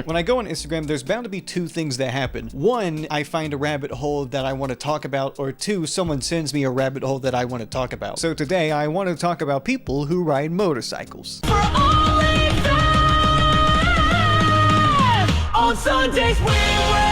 When I go on Instagram, there's bound to be two things that happen. One, I find a rabbit hole that I want to talk about, or two, someone sends me a rabbit hole that I want to talk about. So today, I want to talk about people who ride motorcycles. For only five on Sundays we will.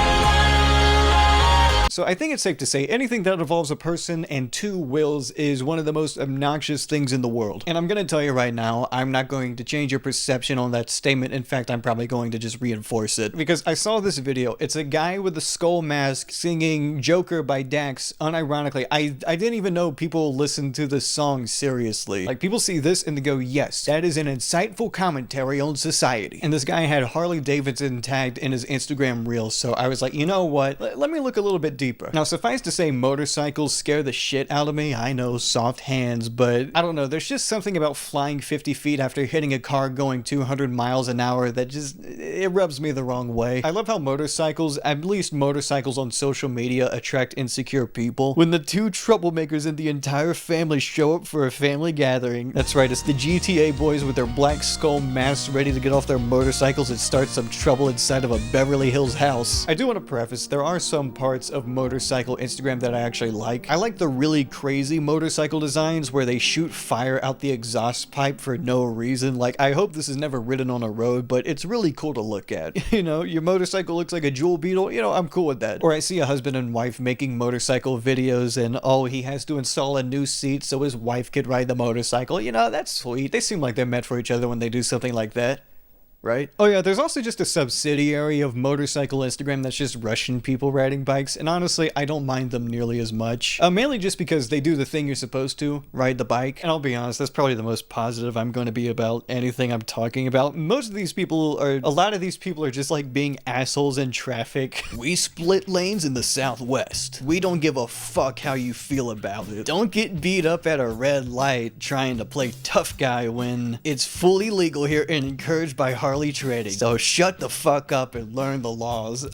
So I think it's safe to say anything that involves a person and two wheels is one of the most obnoxious things in the world. And I'm gonna tell you right now, I'm not going to change your perception on that statement. In fact, I'm probably going to just reinforce it. Because I saw this video. It's a guy with a skull mask singing Joker by Dax unironically. I didn't even know people listen to this song seriously. Like, people see this and they go, yes, that is an insightful commentary on society. And this guy had Harley Davidson tagged in his Instagram reel, so I was like, you know what? Let me look a little bit deeper. Now, suffice to say, motorcycles scare the shit out of me. I know, soft hands, but I don't know. There's just something about flying 50 feet after hitting a car going 200 miles an hour that just, it rubs me the wrong way. I love how motorcycles, at least motorcycles on social media, attract insecure people. When the two troublemakers in the entire family show up for a family gathering, that's right, it's the GTA boys with their black skull masks ready to get off their motorcycles and start some trouble inside of a Beverly Hills house. I do want to preface, there are some parts of motorcycle Instagram that I actually like. I like the really crazy motorcycle designs where they shoot fire out the exhaust pipe for no reason. Like, I hope this is never ridden on a road, but it's really cool to look at. You know, your motorcycle looks like a jewel beetle, you know, I'm cool with that. Or I see a husband and wife making motorcycle videos and, oh, he has to install a new seat so his wife could ride the motorcycle. You know, that's sweet. They seem like they're meant for each other when they do something like that. Right? Oh yeah, there's also just a subsidiary of motorcycle Instagram that's just Russian people riding bikes, and honestly, I don't mind them nearly as much. Mainly just because they do the thing you're supposed to, ride the bike, and I'll be honest, that's probably the most positive I'm going to be about anything I'm talking about. Most of these people are, a lot of these people are just like being assholes in traffic. We split lanes in the Southwest. We don't give a fuck how you feel about it. Don't get beat up at a red light trying to play tough guy when it's fully legal here and encouraged by Harley trading. So shut the fuck up and learn the laws.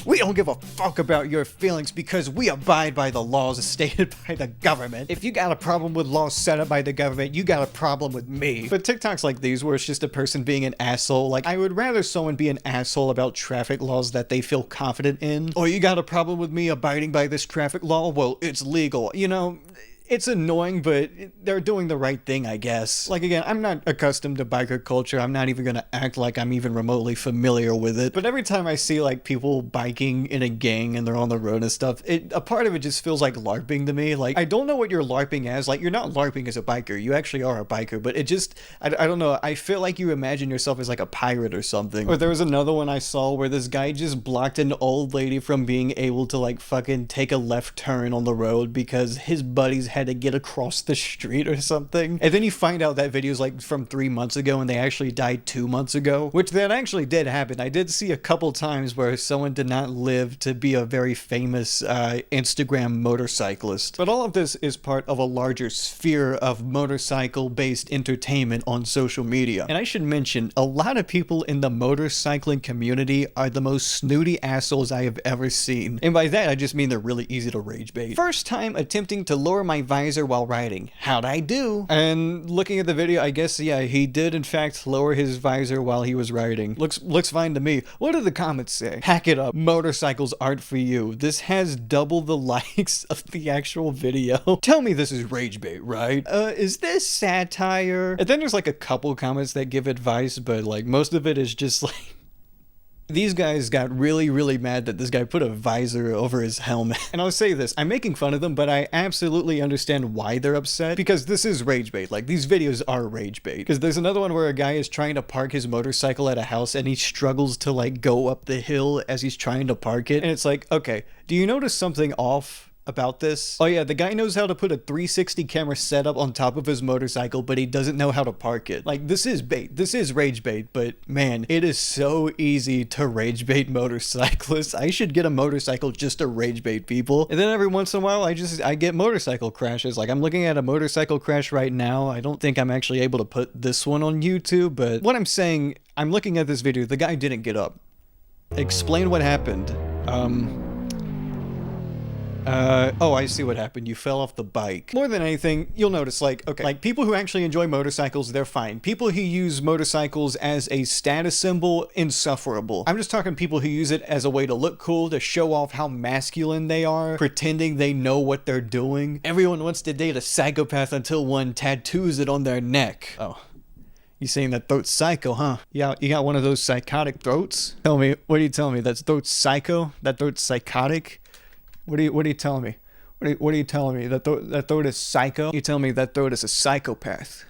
We don't give a fuck about your feelings because we abide by the laws stated by the government. If you got a problem with laws set up by the government, you got a problem with me. But TikToks like these where it's just a person being an asshole, like, I would rather someone be an asshole about traffic laws that they feel confident in. Oh, you got a problem with me abiding by this traffic law? Well, it's legal. You know, it's annoying, but they're doing the right thing, I guess. Like, again, I'm not accustomed to biker culture. I'm not even gonna act like I'm even remotely familiar with it. But every time I see, like, people biking in a gang and they're on the road and stuff, a part of it just feels like LARPing to me. Like, I don't know what you're LARPing as. Like, you're not LARPing as a biker. You actually are a biker, but it just, I don't know. I feel like you imagine yourself as, like, a pirate or something. Or there was another one I saw where this guy just blocked an old lady from being able to, like, fucking take a left turn on the road because his buddies had to get across the street or something. And then you find out that video is like from 3 months ago and they actually died 2 months ago, which that actually did happen. I did see a couple times where someone did not live to be a very famous Instagram motorcyclist. But all of this is part of a larger sphere of motorcycle-based entertainment on social media. And I should mention, a lot of people in the motorcycling community are the most snooty assholes I have ever seen. And by that, I just mean they're really easy to rage bait. First time attempting to lower my visor while riding. How'd I do? And looking at the video, I guess, yeah, he did in fact lower his visor while he was riding. Looks fine to me. What do the comments say? Hack it up. Motorcycles aren't for you. This has double the likes of the actual video. Tell me this is rage bait, right? Is this satire? And then there's like a couple comments that give advice, but like most of it is just like, these guys got really, really mad that this guy put a visor over his helmet. And I'll say this, I'm making fun of them, but I absolutely understand why they're upset, because this is rage bait. Like, these videos are rage bait. Because there's another one where a guy is trying to park his motorcycle at a house and he struggles to like go up the hill as he's trying to park it. And it's like, okay, do you notice something off about this? Oh yeah, the guy knows how to put a 360 camera setup on top of his motorcycle, but he doesn't know how to park it. Like, this is bait. This is rage bait, but man, it is so easy to rage bait motorcyclists. I should get a motorcycle just to rage bait people. And then every once in a while, I get motorcycle crashes. Like, I'm looking at a motorcycle crash right now. I don't think I'm actually able to put this one on YouTube, but what I'm saying, I'm looking at this video, the guy didn't get up. Explain what happened. Oh, I see what happened. You fell off the bike. More than anything, you'll notice, like, okay, like people who actually enjoy motorcycles, they're fine. People who use motorcycles as a status symbol, insufferable. I'm just talking people who use it as a way to look cool, to show off how masculine they are, pretending they know what they're doing. Everyone wants to date a psychopath until one tattoos it on their neck. Oh. You saying that throat's psycho, huh? Yeah, you got one of those psychotic throats? Tell me, what are you telling me? That throat's psycho? That throat's psychotic? What are you telling me? What are you telling me? That throat is psycho? You telling me that throat is a psychopath?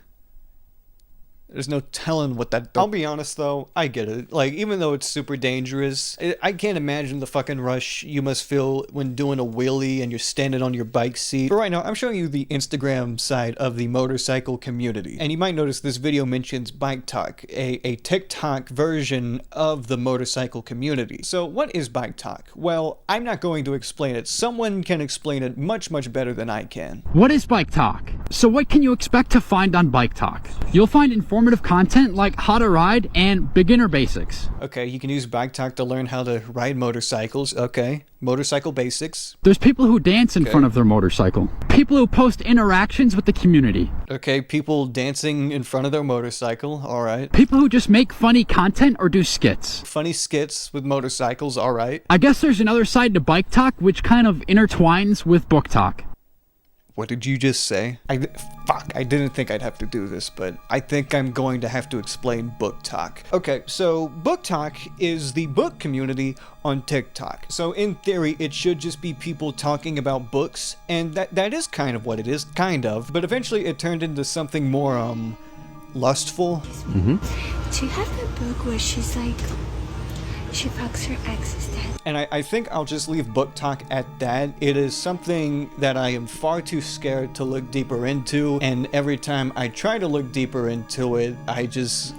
There's no telling what that... I'll be honest though, I get it. Like, even though it's super dangerous, I can't imagine the fucking rush you must feel when doing a wheelie and you're standing on your bike seat. But right now, I'm showing you the Instagram side of the motorcycle community. And you might notice this video mentions Bike Talk, a TikTok version of the motorcycle community. So what is Bike Talk? Well, I'm not going to explain it. Someone can explain it much, much better than I can. What is Bike Talk? So what can you expect to find on Bike Talk? You'll find informative content like how to ride and beginner basics. Okay, you can use Bike Talk to learn how to ride motorcycles. Okay, motorcycle basics. There's people who dance in front of their motorcycle. People who post interactions with the community. Okay, people dancing in front of their motorcycle. All right. People who just make funny content or do skits. Funny skits with motorcycles. All right. I guess there's another side to Bike Talk which kind of intertwines with Book Talk. What did you just say? Fuck, I didn't think I'd have to do this, but I think I'm going to have to explain Book Talk. Okay, so Book Talk is the book community on TikTok. So in theory, it should just be people talking about books, and that is kind of what it is, kind of. But eventually it turned into something more, lustful. Do you have the book where she's like, she fucks her ex's dad? And I think I'll just leave Book Talk at that. It is something that I am far too scared to look deeper into, and every time I try to look deeper into it, I just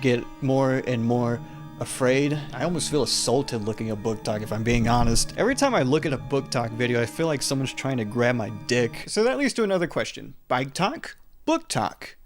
get more and more afraid. I almost feel assaulted looking at Book Talk, if I'm being honest. Every time I look at a Book Talk video, I feel like someone's trying to grab my dick. So that leads to another question. Bike Talk? Book Talk.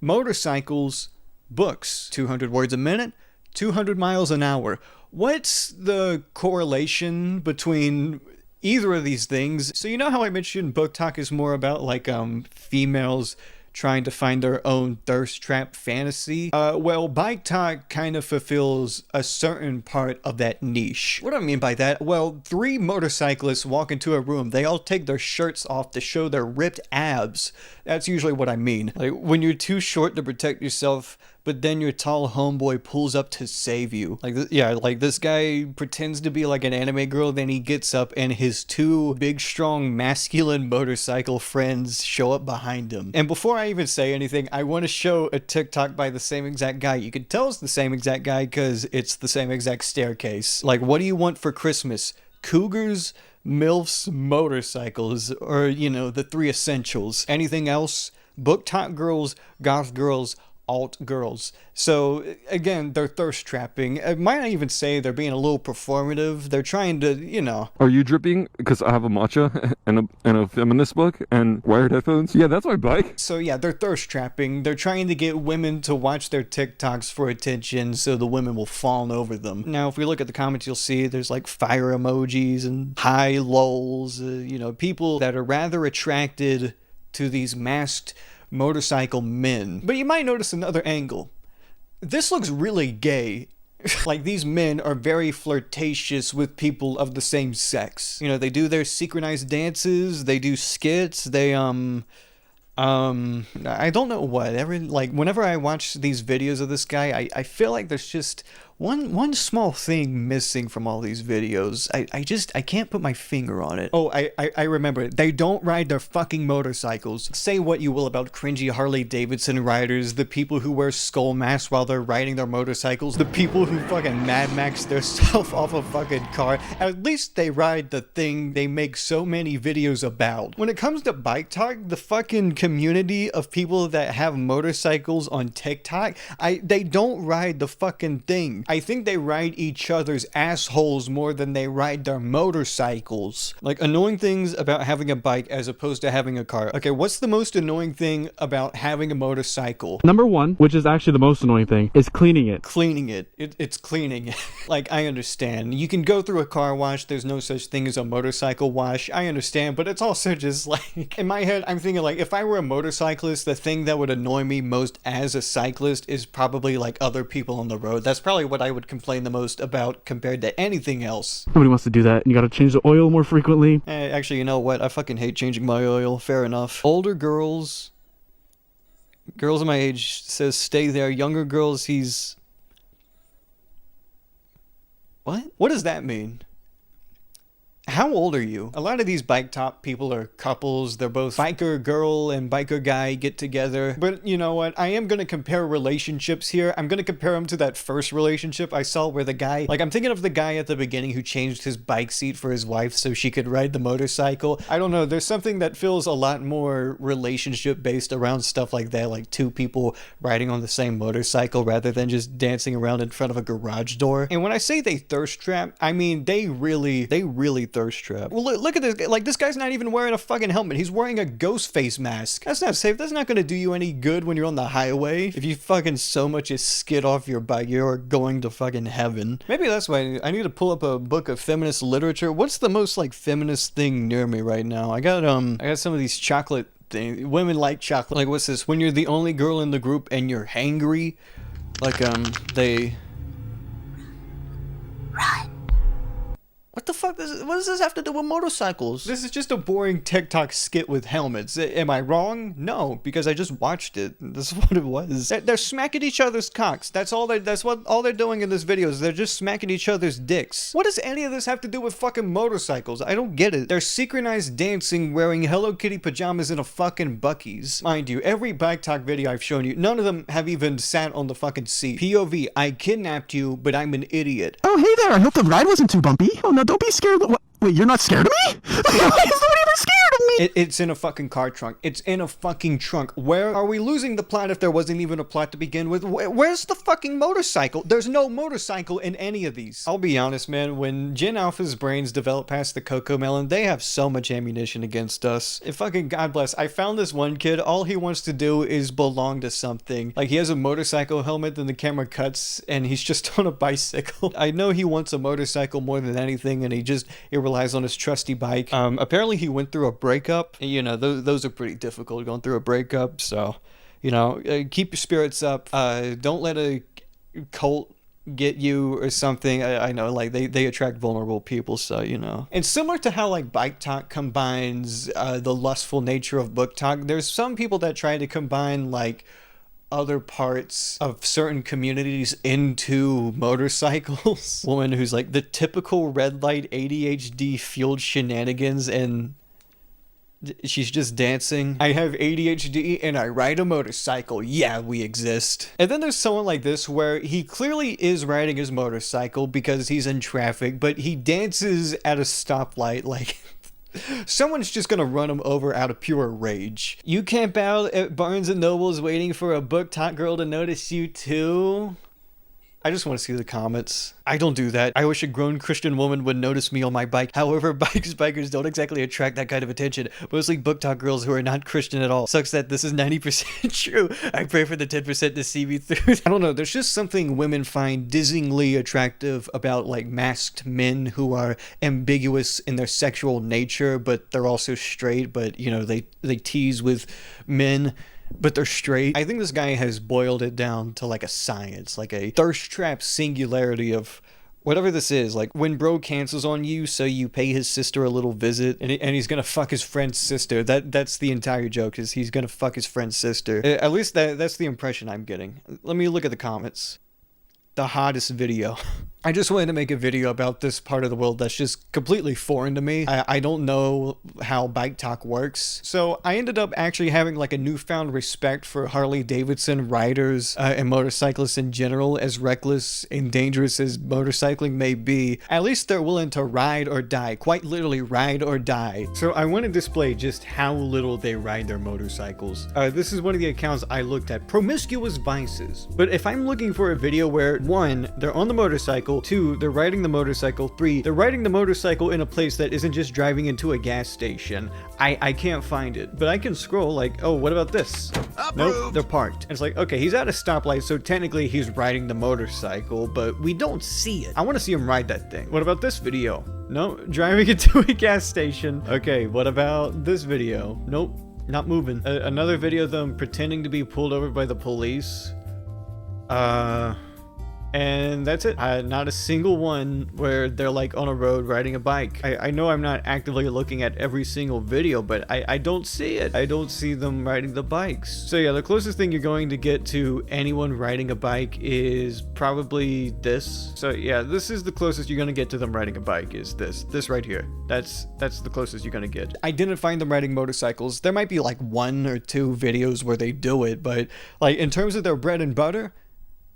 Motorcycles, books. 200 words a minute, 200 miles an hour. What's the correlation between either of these things? So you know how I mentioned Book Talk is more about like females trying to find their own thirst trap fantasy? Well, Bike Talk kind of fulfills a certain part of that niche. What do I mean by that? Well, 3 motorcyclists walk into a room. They all take their shirts off to show their ripped abs. That's usually what I mean. Like when you're too short to protect yourself, but then your tall homeboy pulls up to save you. Like, yeah, like this guy pretends to be like an anime girl, then he gets up and his 2 big, strong, masculine motorcycle friends show up behind him. And before I even say anything, I want to show a TikTok by the same exact guy. You can tell it's the same exact guy because it's the same exact staircase. Like, what do you want for Christmas? Cougars, MILFs, motorcycles, or, you know, the 3 essentials. Anything else? Book Talk girls, goth girls, alt girls. So again, they're thirst trapping. I might not even say they're being a little performative. They're trying to, you know. Are you dripping? Because I have a matcha and a feminist book and wired headphones. Yeah, that's my bike. So yeah, they're thirst trapping. They're trying to get women to watch their TikToks for attention so the women will fawn over them. Now, if we look at the comments, you'll see there's like fire emojis and high lols, you know, people that are rather attracted to these masked motorcycle men. But you might notice another angle. This looks really gay. Like these men are very flirtatious with people of the same sex. You know, they do their synchronized dances, they do skits, they I don't know what. Whenever I watch these videos of this guy, I feel like there's just one small thing missing from all these videos. I can't put my finger on it. Oh, I remember it. They don't ride their fucking motorcycles. Say what you will about cringy Harley Davidson riders, the people who wear skull masks while they're riding their motorcycles, the people who fucking Mad Max their self off a fucking car. At least they ride the thing they make so many videos about. When it comes to Bike Talk, the fucking community of people that have motorcycles on TikTok, they don't ride the fucking thing. I think they ride each other's assholes more than they ride their motorcycles. Like, annoying things about having a bike as opposed to having a car. Okay, what's the most annoying thing about having a motorcycle? Number one, which is actually the most annoying thing, is cleaning it. Cleaning it. It's cleaning it. Like, I understand. You can go through a car wash. There's no such thing as a motorcycle wash. I understand, but it's also just like, in my head, I'm thinking like, if I were a motorcyclist, the thing that would annoy me most as a cyclist is probably like other people on the road. That's probably what I would complain the most about compared to anything else. Nobody wants to do that. You gotta change the oil more frequently. Actually, you know what? I fucking hate changing my oil. Fair enough. Older girls of my age says stay there. Younger girls, he's... What? What does that mean? How old are you? A lot of these bike top people are couples. They're both biker girl and biker guy get together. But you know what? I am going to compare relationships here. I'm going to compare them to that first relationship I saw where the guy... Like, I'm thinking of the guy at the beginning who changed his bike seat for his wife so she could ride the motorcycle. I don't know. There's something that feels a lot more relationship based around stuff like that. Like two people riding on the same motorcycle rather than just dancing around in front of a garage door. And when I say they thirst trap, I mean they really thirst trap. Well, look at this. Like, this guy's not even wearing a fucking helmet. He's wearing a ghost face mask. That's not safe. That's not going to do you any good when you're on the highway. If you fucking so much as skid off your bike, you're going to fucking heaven. Maybe that's why I need to pull up a book of feminist literature. What's the most, like, feminist thing near me right now? I got some of these chocolate things. Women like chocolate. Like, what's this? When you're the only girl in the group and you're hangry, like, they... What the fuck what does this have to do with motorcycles? This is just a boring TikTok skit with helmets. Am I wrong? No, because I just watched it. This is what it was. They're smacking each other's cocks. That's all they're doing in this video is they're just smacking each other's dicks. What does any of this have to do with fucking motorcycles? I don't get it. They're synchronized dancing wearing Hello Kitty pajamas in a fucking Buc-ee's. Mind you, every bike talk video I've shown you, none of them have even sat on the fucking seat. POV, I kidnapped you, but I'm an idiot. Oh, hey there. I hope the ride wasn't too bumpy. Oh, no, don't be scared. Wait, you're not scared of me? Why is nobody ever scared of me? It's in a fucking car trunk. It's in a fucking trunk. Where are we losing the plot if there wasn't even a plot to begin with? Where's the fucking motorcycle? There's no motorcycle in any of these. I'll be honest, man. When Gen Alpha's brains develop past the Coco Melon, they have so much ammunition against us. And fucking God bless. I found this one kid. All he wants to do is belong to something. Like, he has a motorcycle helmet, then the camera cuts, and he's just on a bicycle. I know he wants a motorcycle more than anything, and he relies on his trusty bike. Apparently he went through a breakup. You know, those are pretty difficult going through a breakup. So, you know, keep your spirits up. Don't let a cult get you or something. I know, like, they attract vulnerable people, so, you know. And similar to how, like, bike talk combines the lustful nature of book talk, there's some people that try to combine, like, other parts of certain communities into motorcycles. Woman who's like the typical red light ADHD fueled shenanigans, and she's just dancing. I have ADHD and I ride a motorcycle. Yeah, we exist. And then there's someone like this where he clearly is riding his motorcycle because he's in traffic, but he dances at a stoplight like someone's just gonna run him over out of pure rage. You camp out at Barnes & Noble's waiting for a book talk girl to notice you too? I just want to see the comments. I don't do that. I wish a grown Christian woman would notice me on my bike. However, bikers don't exactly attract that kind of attention. Mostly book talk girls who are not Christian at all. Sucks that this is 90% true. I pray for the 10% to see me through. I don't know. There's just something women find dizzyingly attractive about, like, masked men who are ambiguous in their sexual nature, but they're also straight, but, you know, they tease with men, but they're straight. I think this guy has boiled it down to like a science, like a thirst trap singularity of whatever this is. Like, when bro cancels on you, so you pay his sister a little visit, and he's gonna fuck his friend's sister. That's the entire joke, is he's gonna fuck his friend's sister. At least that's the impression I'm getting. Let me look at the comments. The hottest video. I just wanted to make a video about this part of the world that's just completely foreign to me. I don't know how bike talk works. So I ended up actually having like a newfound respect for Harley Davidson riders and motorcyclists in general. As reckless and dangerous as motorcycling may be, at least they're willing to ride or die, quite literally ride or die. So I want to display just how little they ride their motorcycles. This is one of the accounts I looked at, Promiscuous Vices. But if I'm looking for a video where 1, they're on the motorcycle, 2, they're riding the motorcycle, 3, they're riding the motorcycle in a place that isn't just driving into a gas station, I can't find it. But I can scroll like, oh, what about this? Nope, they're parked. And it's like, okay, he's at a stoplight, so technically he's riding the motorcycle, but we don't see it. I want to see him ride that thing. What about this video? No, driving into a gas station. Okay, what about this video? Nope, not moving. Another video of them pretending to be pulled over by the police. And that's it. Not a single one where they're like on a road riding a bike. I know I'm not actively looking at every single video, but I don't see it. I don't see them riding the bikes. So yeah, the closest thing you're going to get to anyone riding a bike is probably this. So yeah, this is the closest you're gonna get to them riding a bike, is this right here. That's the closest you're gonna get. I didn't find them riding motorcycles. There might be like 1 or 2 videos where they do it, but like in terms of their bread and butter,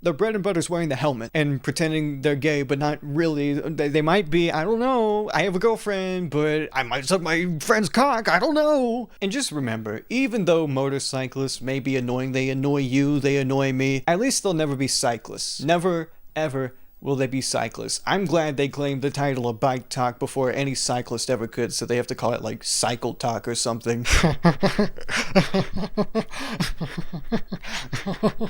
their bread and butter is wearing the helmet and pretending they're gay, but not really. They might be, I don't know. I have a girlfriend, but I might suck my friend's cock. I don't know. And just remember, even though motorcyclists may be annoying, they annoy you, they annoy me, at least they'll never be cyclists. Never, ever will they be cyclists. I'm glad they claimed the title of Bike Talk before any cyclist ever could, so they have to call it like Cycle Talk or something.